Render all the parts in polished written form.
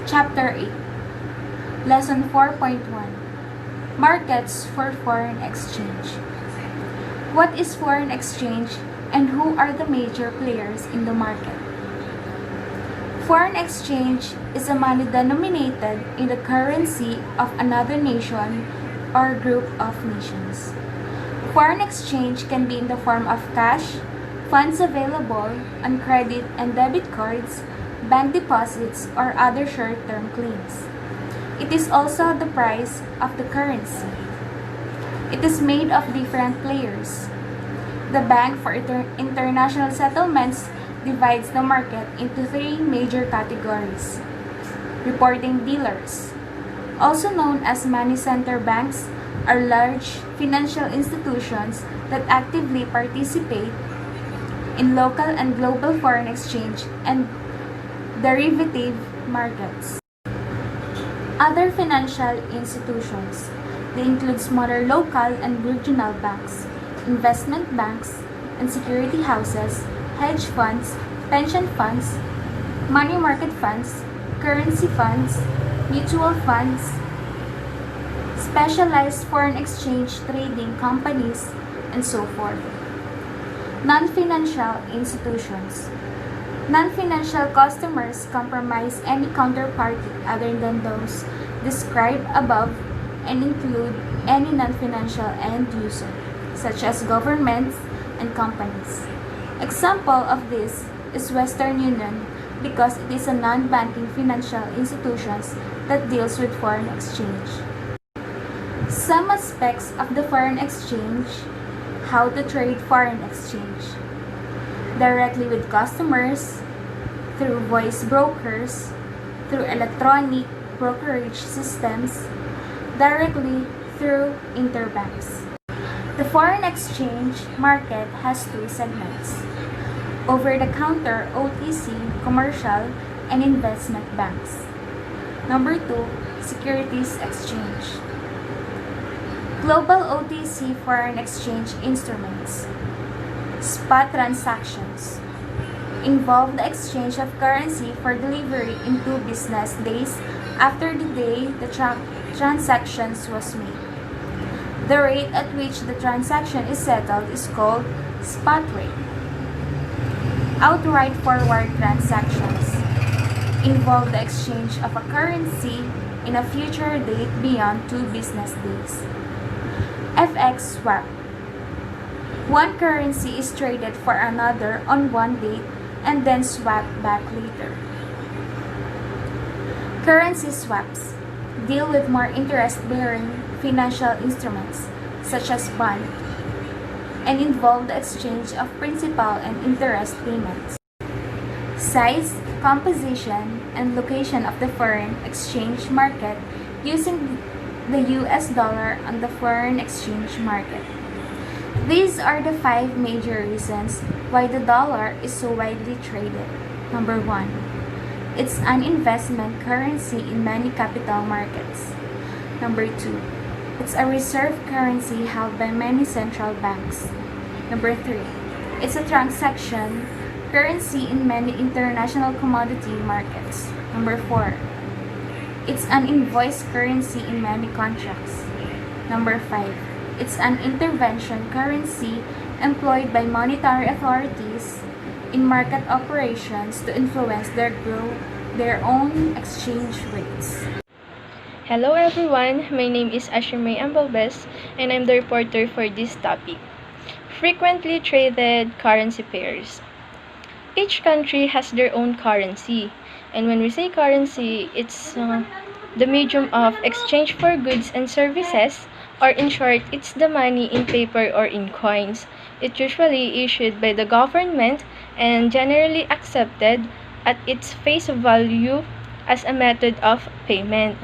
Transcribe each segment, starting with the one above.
Chapter 8, Lesson 4.1, Markets for Foreign Exchange. What is foreign exchange and who are the major players in the market? Foreign exchange is a money denominated in the currency of another nation or group of nations. Foreign exchange can be in the form of cash, funds available on credit and debit cards, bank deposits, or other short-term claims. It is also the price of the currency. It is made of different players. The Bank for International Settlements divides the market into three major categories. Reporting dealers, also known as money center banks, are large financial institutions that actively participate in local and global foreign exchange and derivative markets. Other financial institutions, they include smaller local and regional banks, investment banks, and security houses, hedge funds, pension funds, money market funds, currency funds, mutual funds, specialized foreign exchange trading companies, and so forth. Non-financial institutions. Non-financial customers comprise any counterparty other than those described above and include any non-financial end user, such as governments and companies. Example of this is Western Union because it is a non-banking financial institution that deals with foreign exchange. Some aspects of the foreign exchange: how to trade foreign exchange. Directly with customers, through voice brokers, through electronic brokerage systems, directly through interbanks. The foreign exchange market has two segments: over-the-counter OTC, commercial, and investment banks. Number 2, securities exchange. Global OTC foreign exchange instruments. Spot transactions involve the exchange of currency for delivery in 2 business days after the day the transactions was made. The rate at which the transaction is settled is called spot rate. Outright forward transactions involve the exchange of a currency in a future date beyond 2 business days. FX swap. One currency is traded for another on one date and then swapped back later. Currency swaps deal with more interest-bearing financial instruments, such as bonds, and involve the exchange of principal and interest payments. Size, composition, and location of the foreign exchange market using the US dollar on the foreign exchange market. These are the 5 major reasons why the dollar is so widely traded. Number 1, it's an investment currency in many capital markets. Number 2, it's a reserve currency held by many central banks. Number 3, it's a transaction currency in many international commodity markets. Number 4, it's an invoice currency in many contracts. Number 5, it's an intervention currency employed by monetary authorities in market operations to influence their own exchange rates. Hello everyone, my name is Ashime Ambalbes and I'm the reporter for this topic. Frequently traded currency pairs. Each country has their own currency, and when we say currency, it's the medium of exchange for goods and services, or in short, it's the money in paper or in coins. It's usually issued by the government and generally accepted at its face value as a method of payment.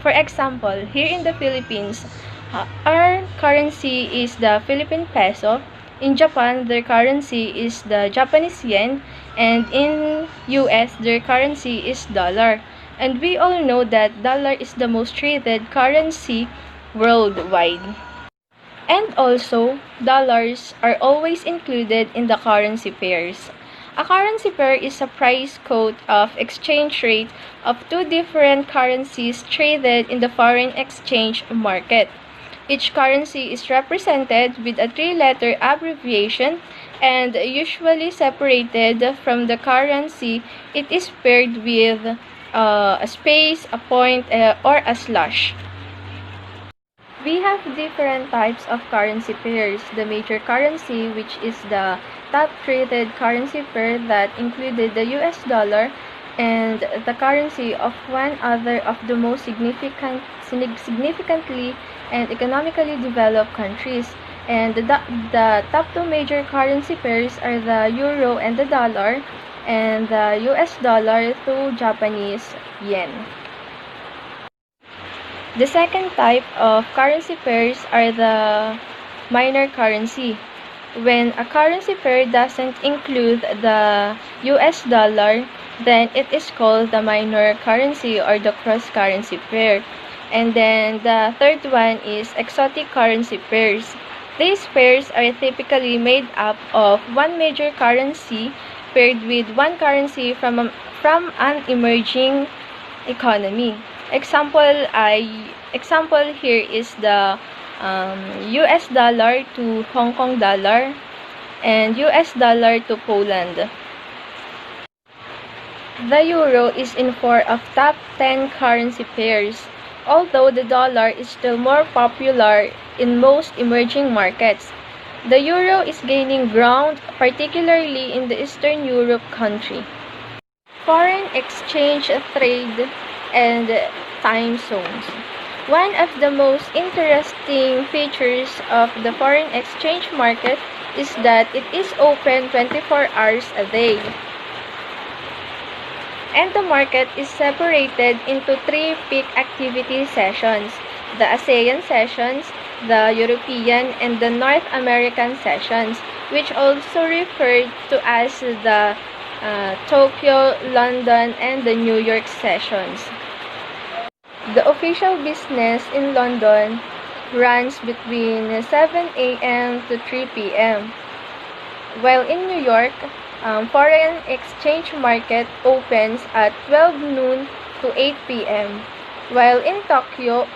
For example, here in the Philippines, our currency is the Philippine peso. In Japan, their currency is the Japanese yen, and in US, their currency is dollar. And we all know that dollar is the most traded currency worldwide. And also, dollars are always included in the currency pairs. A currency pair is a price quote of exchange rate of two different currencies traded in the foreign exchange market. Each currency is represented with a three-letter abbreviation and usually separated from the currency it is paired with a space, a point, or a slash. We have different types of currency pairs. The major currency, which is the top traded currency pair that included the US dollar, and the currency of one other of the most significantly and economically developed countries. And the top two major currency pairs are the euro and the dollar, and the US dollar to Japanese yen. The second type of currency pairs are the minor currency. When a currency pair doesn't include the US dollar, then it is called the minor currency or the cross-currency pair. And then the third one is exotic currency pairs. These pairs are typically made up of one major currency paired with one currency from an emerging economy. Example here is the US dollar to Hong Kong dollar and US dollar to Poland. The euro is in 4 of top 10 currency pairs, although the dollar is still more popular in most emerging markets. The euro is gaining ground, particularly in the Eastern Europe country. Foreign exchange trade and time zones. One of the most interesting features of the foreign exchange market is that it is open 24 hours a day. And the market is separated into three peak activity sessions: the ASEAN sessions, the European, and the North American sessions, which also referred to as the Tokyo, London, and the New York sessions. The official business in London runs between 7 a.m. to 3 p.m., while in New York, foreign exchange market opens at 12 noon to 8 p.m., while in Tokyo,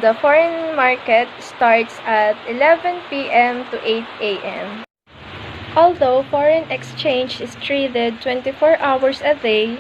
the foreign market starts at 11 p.m. to 8 a.m. Although foreign exchange is traded 24 hours a day,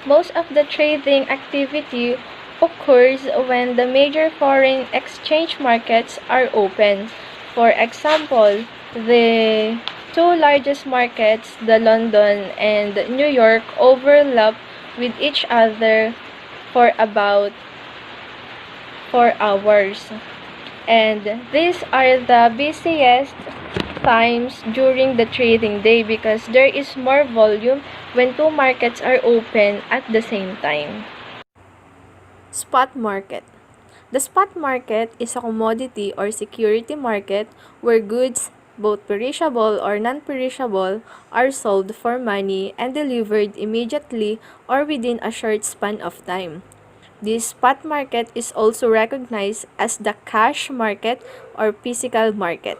most of the trading activity occurs when the major foreign exchange markets are open. For example, the two largest markets, the London and New York, overlap with each other for about 4 hours. And these are the busiest times during the trading day because there is more volume when two markets are open at the same time. Spot market. The spot market is a commodity or security market where goods, both perishable or non-perishable, are sold for money and delivered immediately or within a short span of time. This spot market is also recognized as the cash market or physical market.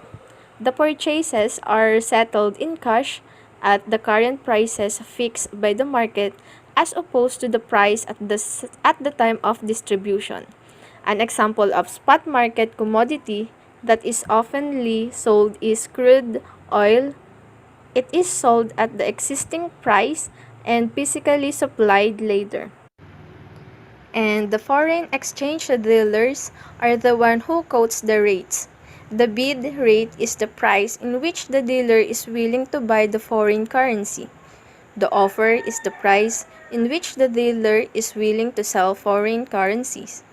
The purchases are settled in cash at the current prices fixed by the market as opposed to the price at the time of distribution. An example of spot market commodity that is oftenly sold is crude oil. It is sold at the existing price and physically supplied later. And the foreign exchange dealers are the one who quotes the rates. The bid rate is the price in which the dealer is willing to buy the foreign currency. The offer is the price in which the dealer is willing to sell foreign currencies.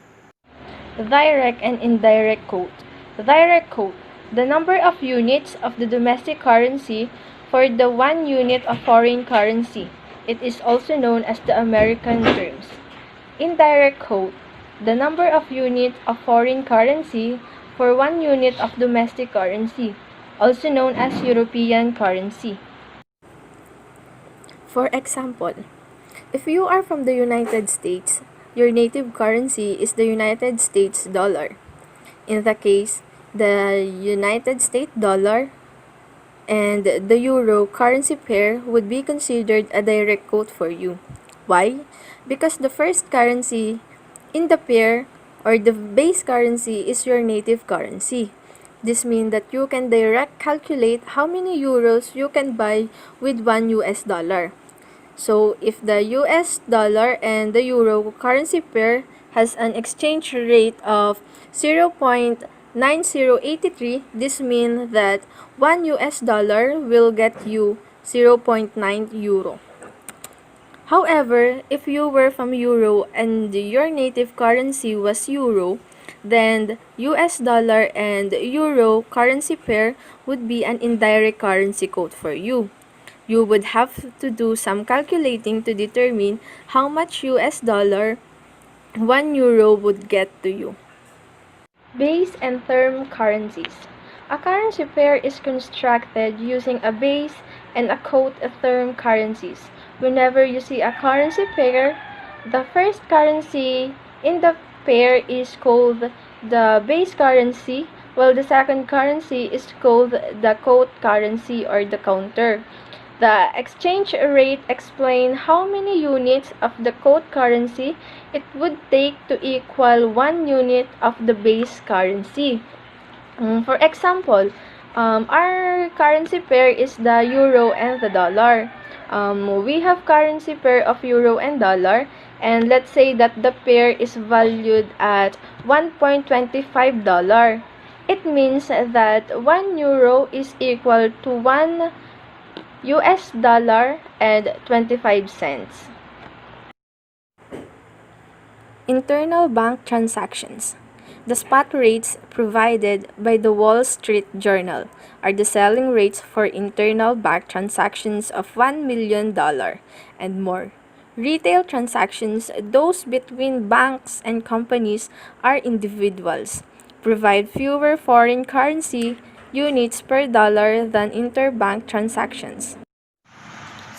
Direct and indirect quote. Direct quote: the number of units of the domestic currency for the 1 unit of foreign currency. It is also known as the American terms. Indirect quote: the number of units of foreign currency for 1 unit of domestic currency, also known as European currency. For example, if you are from the United States, your native currency is the United States dollar. In the case, the United States dollar and the euro currency pair would be considered a direct quote for you. Why? Because the first currency in the pair or the base currency is your native currency. This means that you can direct calculate how many euros you can buy with 1 US dollar. So, if the US dollar and the euro currency pair has an exchange rate of 0.9083, this means that 1 US dollar will get you 0.9 euro. However, if you were from Euro and your native currency was Euro, then US dollar and Euro currency pair would be an indirect currency quote for you. You would have to do some calculating to determine how much US dollar 1 euro would get to you. Base and term currencies. A currency pair is constructed using a base and a quote term currencies. Whenever you see a currency pair, the first currency in the pair is called the base currency, while the second currency is called the quote currency or the counter. The exchange rate explains how many units of the quote currency it would take to equal 1 unit of the base currency. For example, our currency pair is the euro and the dollar. We have currency pair of euro and dollar, and let's say that the pair is valued at $1.25. It means that 1 euro is equal to 1 US dollar and 25 cents. Internal bank transactions. The spot rates provided by the Wall Street Journal are the selling rates for internal bank transactions of $1 million and more. Retail transactions, those between banks and companies or individuals, provide fewer foreign currency units per dollar than interbank transactions.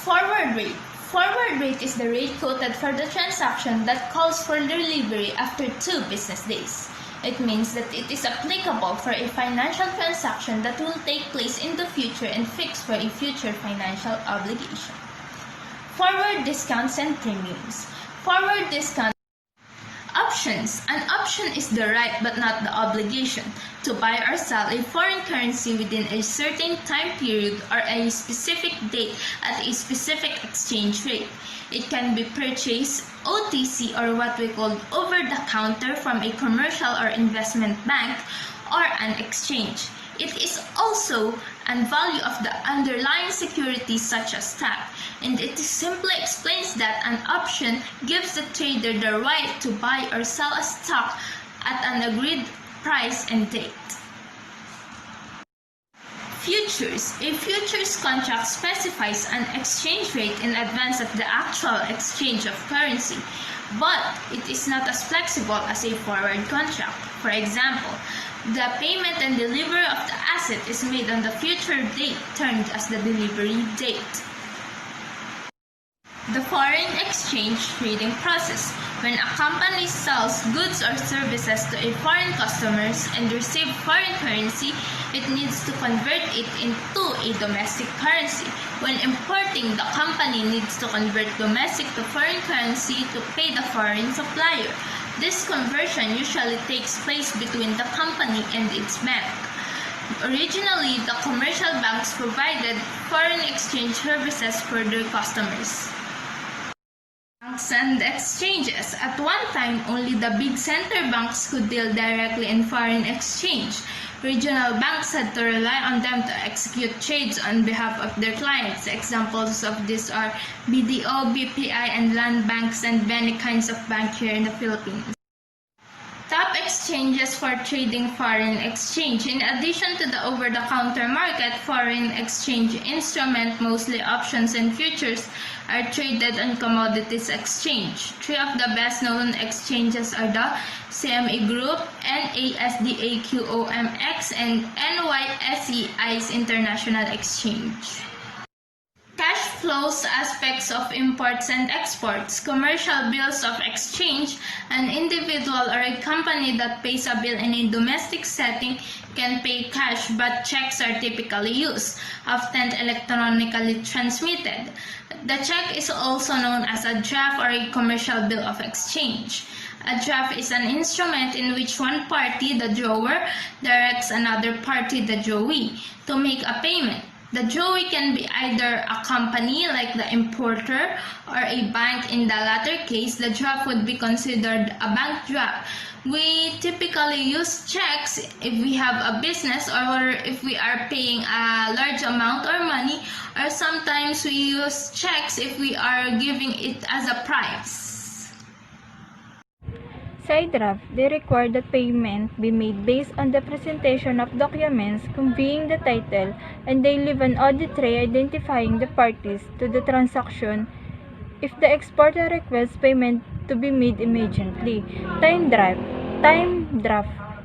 Forward rate. Forward rate is the rate quoted for the transaction that calls for delivery after 2 business days. It means that it is applicable for a financial transaction that will take place in the future and fixed for a future financial obligation. Forward discounts and premiums. Forward discounts. Options. An option is the right but not the obligation to buy or sell a foreign currency within a certain time period or a specific date at a specific exchange rate. It can be purchased OTC or what we call over-the-counter from a commercial or investment bank or an exchange. It is also a value of the underlying securities such as stock, and it simply explains that an option gives the trader the right to buy or sell a stock at an agreed price and date. Futures. A futures contract specifies an exchange rate in advance of the actual exchange of currency, but it is not as flexible as a forward contract. For example, the payment and delivery of the asset is made on the future date termed as the delivery date. The foreign exchange trading process. When a company sells goods or services to a foreign customers and receives foreign currency, it needs to convert it into a domestic currency. When importing, the company needs to convert domestic to foreign currency to pay the foreign supplier. This conversion usually takes place between the company and its bank. Originally, the commercial banks provided foreign exchange services for their customers. Banks and exchanges. At one time, only the big center banks could deal directly in foreign exchange. Regional banks had to rely on them to execute trades on behalf of their clients. Examples of this are BDO, BPI, and land banks, and many kinds of bank here in the Philippines. Top exchanges for trading foreign exchange. In addition to the over-the-counter market, foreign exchange instrument, mostly options and futures, are traded on commodities exchange. Three of the best-known exchanges are the CME Group, NASDAQOMX, and NYSE ICE International Exchange. Cash flows aspects of imports and exports, commercial bills of exchange. An individual or a company that pays a bill in a domestic setting can pay cash, but checks are typically used, often electronically transmitted. The check is also known as a draft or a commercial bill of exchange. A draft is an instrument in which one party, the drawer, directs another party, the drawee, to make a payment. The drawee can be either a company like the importer or a bank. In the latter case, the draft would be considered a bank draft. We typically use checks if we have a business or if we are paying a large amount of money, or sometimes we use checks if we are giving it as a price. Side draft, they require that payment be made based on the presentation of documents conveying the title, and they leave an audit trail identifying the parties to the transaction if the exporter requests payment to be made immediately. Time draft,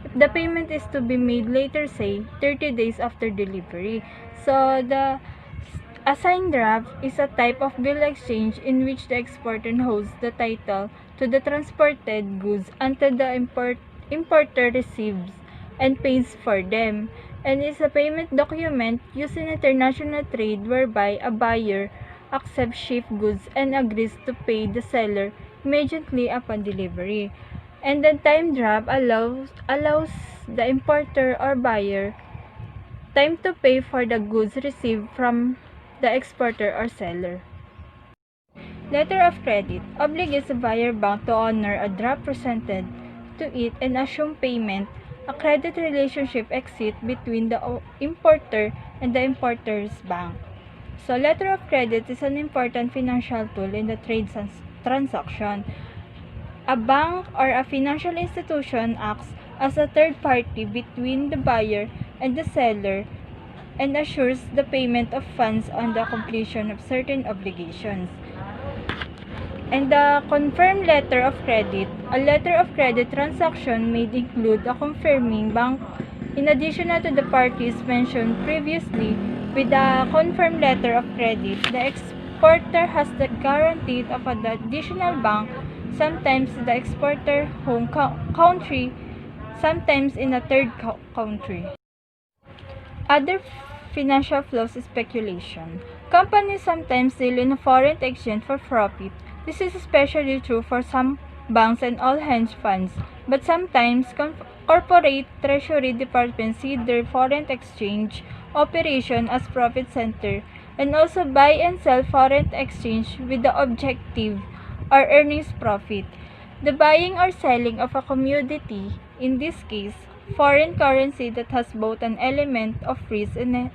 if the payment is to be made later, say 30 days after delivery. So a signed draft is a type of bill exchange in which the exporter holds the title to the transported goods until the importer receives and pays for them, and is a payment document used in international trade whereby a buyer accepts shipped goods and agrees to pay the seller immediately upon delivery. And the time draft allows the importer or buyer time to pay for the goods received from the exporter or seller. Letter of credit obligates the buyer bank to honor a draft presented to it and assume payment. A credit relationship exists between the importer and the importer's bank. So, letter of credit is an important financial tool in the trade transaction. A bank or a financial institution acts as a third party between the buyer and the seller and assures the payment of funds on the completion of certain obligations. And the confirmed letter of credit. A letter of credit transaction may include a confirming bank in addition to the parties mentioned previously. With a confirmed letter of credit, the exporter has the guarantee of an additional bank, sometimes the exporter home country, sometimes in a third country. Other financial flows is speculation. Companies sometimes deal in foreign exchange for profit. This is especially true for some banks and all hedge funds, but sometimes corporate treasury departments see their foreign exchange operation as profit center and also buy and sell foreign exchange with the objective or earnings profit. The buying or selling of a commodity, in this case, foreign currency that has both an element of risk and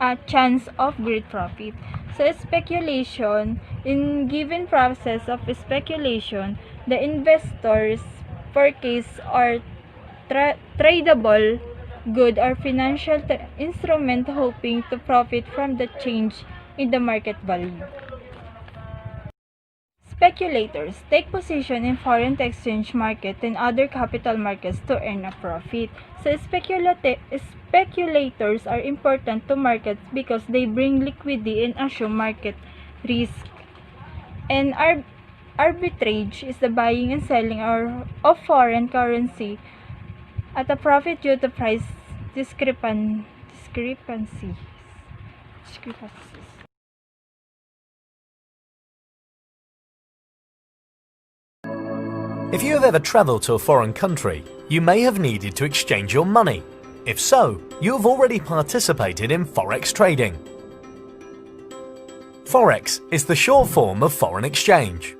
a chance of great profit. So speculation, in given process of speculation, the investors purchase or tradable good or financial instrument hoping to profit from the change in the market value. Speculators take position in foreign exchange market and other capital markets to earn a profit. So speculators are important to markets because they bring liquidity and assume market risk. And arbitrage is the buying and selling of foreign currency at a profit due to price discrepancies. If you have ever travelled to a foreign country, you may have needed to exchange your money. If so, you have already participated in forex trading. Forex is the short form of foreign exchange.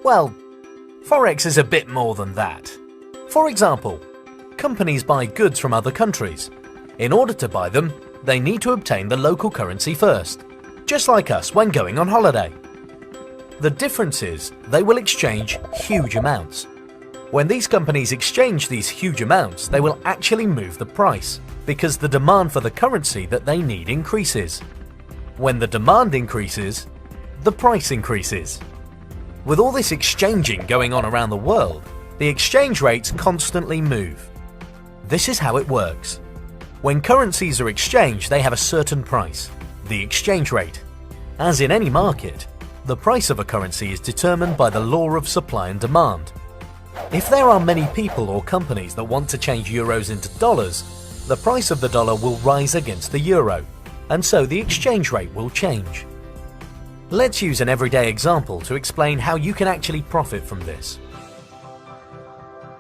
Well, forex is a bit more than that. For example, companies buy goods from other countries. In order to buy them, they need to obtain the local currency first, just like us when going on holiday. The difference is they will exchange huge amounts. When these companies exchange these huge amounts, they will actually move the price because the demand for the currency that they need increases. When the demand increases, the price increases. With all this exchanging going on around the world, the exchange rates constantly move. This is how it works. When currencies are exchanged, they have a certain price. the exchange rate. As in any market, the price of a currency is determined by the law of supply and demand. If there are many people or companies that want to change euros into dollars, the price of the dollar will rise against the euro, and so the exchange rate will change. Let's use an everyday example to explain how you can actually profit from this.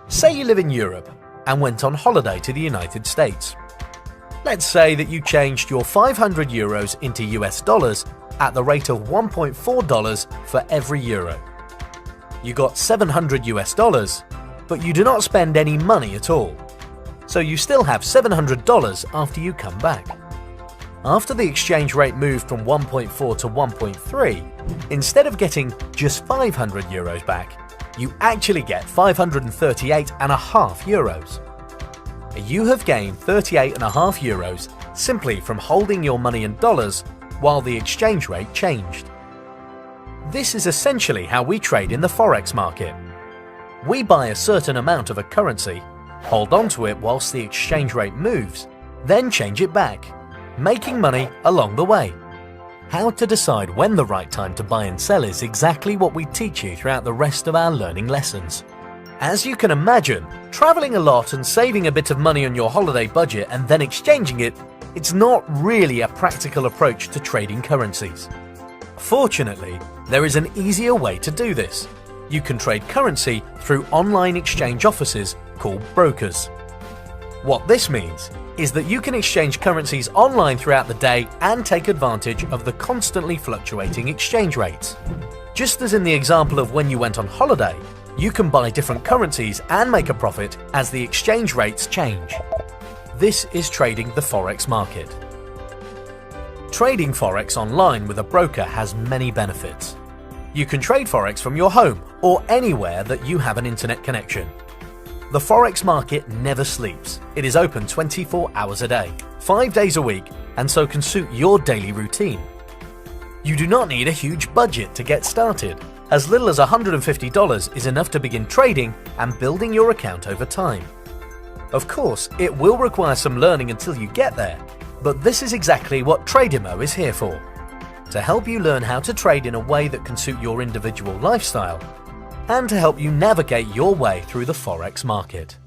Say you live in Europe and went on holiday to the United States. Let's say that you changed your 500 euros into US dollars at the rate of $1.4 for every euro. You got 700 US dollars, but you do not spend any money at all. So you still have $700 after you come back. After the exchange rate moved from 1.4 to 1.3, instead of getting just 500 euros back, you actually get 538.5 euros. You have gained 38.5 euros simply from holding your money in dollars while the exchange rate changed. This is essentially how we trade in the forex market. We buy a certain amount of a currency, hold on to it whilst the exchange rate moves, then change it back, making money along the way. How to decide when the right time to buy and sell is exactly what we teach you throughout the rest of our learning lessons. As you can imagine, traveling a lot and saving a bit of money on your holiday budget and then exchanging it, it's not really a practical approach to trading currencies. Fortunately, there is an easier way to do this. You can trade currency through online exchange offices called brokers. What this means is that you can exchange currencies online throughout the day and take advantage of the constantly fluctuating exchange rates. Just as in the example of when you went on holiday, you can buy different currencies and make a profit as the exchange rates change. This is trading the forex market. Trading forex online with a broker has many benefits. You can trade forex from your home or anywhere that you have an internet connection. The forex market never sleeps. It is open 24 hours a day, 5 days a week, and so can suit your daily routine. You do not need a huge budget to get started. As little as $150 is enough to begin trading and building your account over time. Of course, it will require some learning until you get there, but this is exactly what Tradimo is here for. To help you learn how to trade in a way that can suit your individual lifestyle, and to help you navigate your way through the forex market.